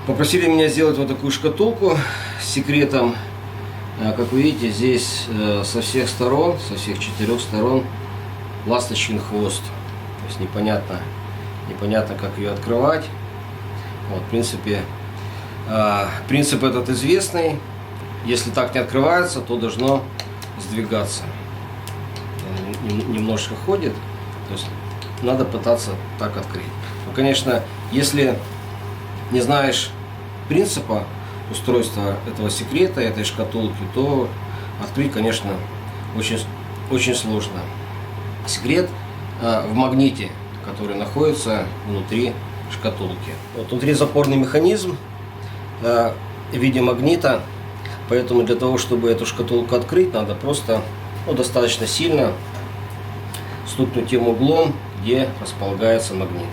Попросили меня сделать вот такую шкатулку с секретом. Как вы видите, здесь со всех сторон, со всех 4 сторон ласточкин хвост. То есть непонятно, как ее открывать. Вот, в принципе, принцип этот известный. Если так не открывается, то должно сдвигаться. Немножко ходит. То есть надо пытаться так открыть. Но, конечно, если не знаешь принципа устройства этого секрета, этой шкатулки, то открыть, конечно, очень сложно. Секрет в магните, который находится внутри шкатулки. Вот внутри запорный механизм в виде магнита, поэтому для того, чтобы эту шкатулку открыть, надо просто достаточно сильно стукнуть тем углом, где располагается магнит.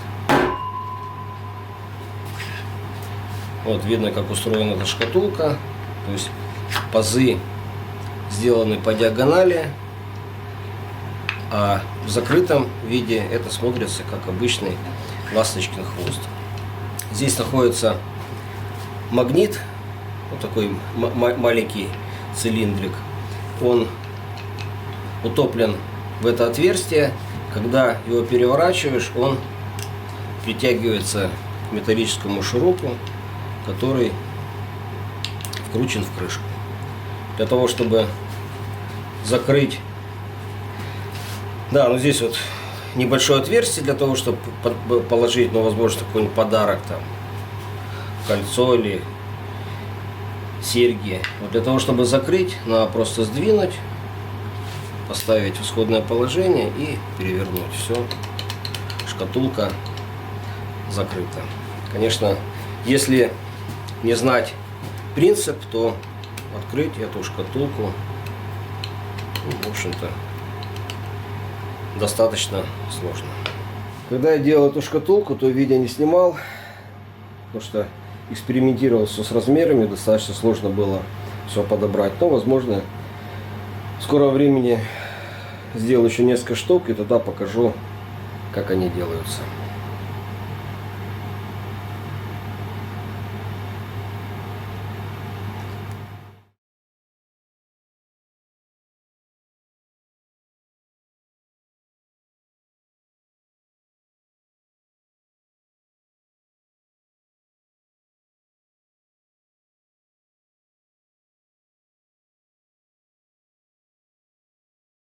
Вот видно, как устроена эта шкатулка. То есть пазы сделаны по диагонали, а в закрытом виде это смотрится как обычный ласточкин хвост. Здесь находится магнит, вот такой маленький цилиндрик. Он утоплен в это отверстие. Когда его переворачиваешь, он притягивается к металлическому шурупу, который вкручен в крышку. Для того, чтобы закрыть, здесь вот небольшое отверстие для того, чтобы положить, возможно, какой-нибудь подарок, там, кольцо или серьги. Вот для того, чтобы закрыть, надо просто сдвинуть, поставить в исходное положение и перевернуть. Все, шкатулка закрыта. Конечно, если не знать принцип, то открыть эту шкатулку, в общем-то, достаточно сложно. Когда я делал эту шкатулку, то видео не снимал, потому что экспериментировал все с размерами, достаточно сложно было все подобрать. Но, возможно, в скором времени сделаю еще несколько штук и тогда покажу, как они делаются.